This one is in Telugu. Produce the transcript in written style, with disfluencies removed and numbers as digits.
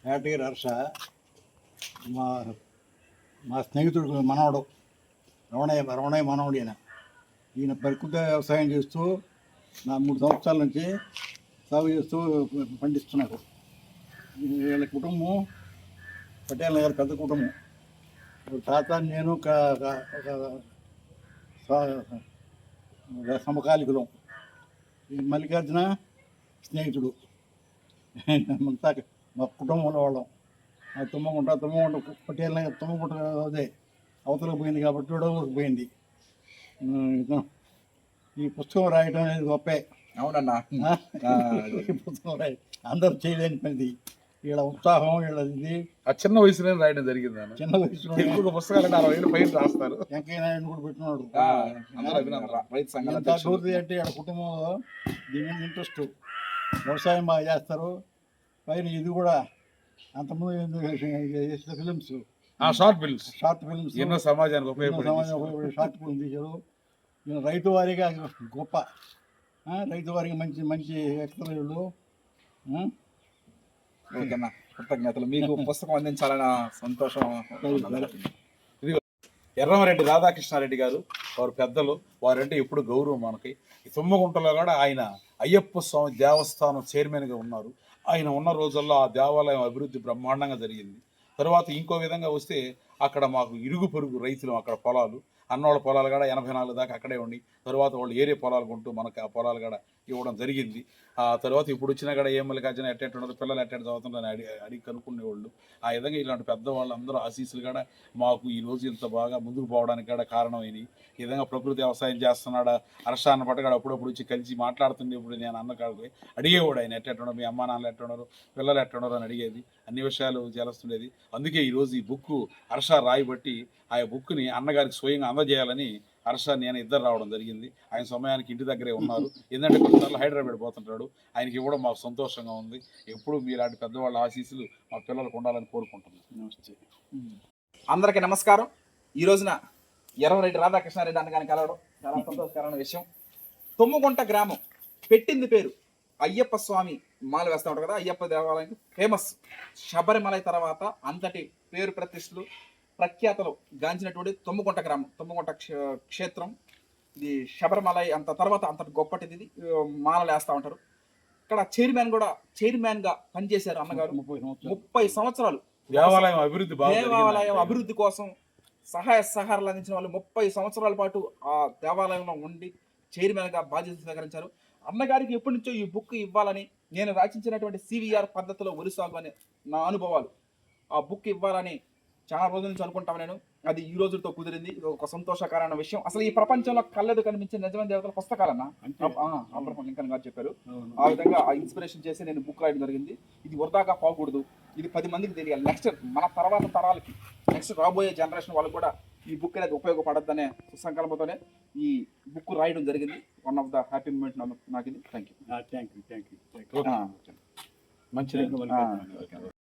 యాటగిరి హర్ష మా మా స్నేహితుడు మనవడు రమణయ్య మనవడు ఈయన ప్రకృతి వ్యవసాయం చేస్తూ 3 సంవత్సరాల నుంచి సాగు చేస్తూ పండిస్తున్నారు. వీళ్ళ కుటుంబం పటేల్ నగర్ పెద్ద కుటుంబం. తాత నేను సమకాలికులం. ఈ మల్లికార్జున స్నేహితుడు. అంతా మా కుటుంబంలో వాళ్ళం. తుమ్మగుంట పటేల్ నగర్ తుమ్మగుంట అదే అవతలకు పోయింది కాబట్టి విడవలకు పోయింది. ఈ పుస్తకం రాయడం అనేది గొప్పే. అవునన్నా. ఈ పుస్తకం అందరూ చేయలేని పనిది. వీళ్ళ ఉత్సాహం వీళ్ళది. చిన్న వయసులో రాయడం జరిగింది. చిన్న వయసులో ఎక్కువ పుస్తకాలు 60 ఏళ్ళు పైన రాస్తారు. వెంకయ్య నాయుడు కూడా పెట్టినాడు. రైతు అభివృద్ధి అంటే వీళ్ళ కుటుంబంలో దీని మీద ఇంట్రెస్ట్. వ్యవసాయం బాగా చేస్తారు. పైన ఇది కూడా అంతకుముందు ఫిలిమ్స్, షార్ట్ ఫిల్మ్స్ ఎన్నో సమాజానికి ఉపయోగపడే షార్ట్ ఫిల్మ్ తీశారు. రైతు వారిగా గొప్ప, రైతు వారికి మంచి మంచి వ్యక్తులు. కృతజ్ఞతలు. మీకు పుస్తకం అందించాలన్న సంతోషం. ఇది ఎర్రమరెడ్డి రాధాకృష్ణారెడ్డి గారు, వారు పెద్దలు. వారంటే ఎప్పుడు గౌరవం మనకి. ఈ తుమ్మగుంటలో కూడా ఆయన అయ్యప్ప స్వామి దేవస్థానం చైర్మన్గా ఉన్నారు. ఆయన ఉన్న రోజుల్లో ఆ దేవాలయం అభివృద్ధి బ్రహ్మాండంగా జరిగింది. తర్వాత ఇంకో విధంగా వస్తే అక్కడ మాకు ఇరుగు పొరుగు రైతులు, అక్కడ పొలాలు, అన్నోళ్ళ పొలాలు కూడా 84 దాకా అక్కడే ఉండి, తర్వాత వాళ్ళు ఏరే పొలాలు కొంటూ మనకు ఆ పొలాలు కూడా ఇవ్వడం జరిగింది. ఆ తర్వాత ఇప్పుడు వచ్చినా కూడా ఏ మల్లికార్జున ఎట్టెట్టు ఉండదు, పిల్లలు ఎట్టెట్టు చదువుతుందని అడిగి కనుక్కునేవాళ్ళు. ఆ విధంగా ఇలాంటి పెద్దవాళ్ళు అందరూ ఆశీస్సులు కూడా మాకు ఈరోజు ఇంత బాగా ముందుకు పోవడానికి కూడా కారణమైనవి. ఈ విధంగా ప్రకృతి వ్యవసాయం చేస్తున్నాడా హర్ష అన్న పట్టగాడు అప్పుడప్పుడు వచ్చి కలిసి మాట్లాడుతుండే. ఇప్పుడు నేను అన్నకాడికి అడిగేవాడు, ఆయన ఎట్టెట్టున్నారు, మీ అమ్మా నాన్నలు ఎట్టున్నారు, పిల్లలు ఎట్టున్నారు అని అడిగేది. అన్ని విషయాలు చేస్తుండేది. అందుకే ఈరోజు ఈ బుక్ హర్ష రాయబట్టి ఆ బుక్ని అన్నగారికి స్వయంగా అందజేయాలని హర్ష నేను ఇద్దరు రావడం జరిగింది. ఆయన సమయానికి ఇంటి దగ్గరే ఉన్నారు. ఎందుకంటే కొన్నిసార్లు హైదరాబాద్ పోతుంటాడు. ఆయనకి ఇవ్వడం మాకు సంతోషంగా ఉంది. ఎప్పుడు మీలాంటి పెద్దవాళ్ళ ఆశీస్సులు మా పిల్లలకు ఉండాలని కోరుకుంటున్నాను. నమస్తే. అందరికీ నమస్కారం. ఈ రోజున ఎర్రమరెడ్డి రాధాకృష్ణారెడ్డి అన్నగారిని కలవడం చాలా సంతోషకరమైన విషయం. తుమ్మగుంట గ్రామం పెట్టింది పేరు అయ్యప్ప స్వామి మాల వేస్తూ ఉంటారు కదా, అయ్యప్ప దేవాలయం ఫేమస్. శబరిమలై తర్వాత అంతటి పేరు ప్రతిష్టలు ప్రఖ్యాతలు గాంచినటువంటి తుమ్మగుంట గ్రామం, తుమ్మగుంట క్షేత్రం. ఇది శబరిమలై అంత తర్వాత అంతటి గొప్పటిది. ఇది మాలలు వేస్తూ ఉంటారు. ఇక్కడ చైర్మన్ గా పనిచేశారు అన్నగారు 30 సంవత్సరాలు. దేవాలయం అభివృద్ధి కోసం సహాయ సహకారాలు అందించిన వాళ్ళు 30 సంవత్సరాల పాటు ఆ దేవాలయంలో ఉండి చైర్మన్ గా బాధ్యత స్వీకరించారు. అన్నగారికి ఎప్పటి నుంచో ఈ బుక్ ఇవ్వాలని, నేను రచించినటువంటి CVR పద్ధతిలో ఒరిసాగు అనే నా అనుభవాలు, ఆ బుక్ ఇవ్వాలని చాలా రోజుల నుంచి అనుకుంటాను నేను. అది ఈ రోజుతో కుదిరింది. ఇది ఒక సంతోషకరమైన విషయం. అసలు ఈ ప్రపంచంలో కళ్ళెదు కనిపించే నిజమైన దేవతల పుస్తకాలన్నా అబ్రహం లింకన్ గారు చెప్పారు. ఆ విధంగా ఆ ఇన్స్పిరేషన్ చేసి నేను బుక్ రాయడం జరిగింది. ఇది వృధాగా పోకూడదు, ఇది 10 మందికి తెలియాలి. నెక్స్ట్ మన తర్వాత తరాలకి, నెక్స్ట్ రాబోయే జనరేషన్ వాళ్ళకి కూడా ఈ బుక్ అనేది ఉపయోగపడద్దనే సుసంకల్పంతోనే ఈ బుక్ రాయడం జరిగింది. One of the happy moment నాకు ఇది. Thank you. మంచిది.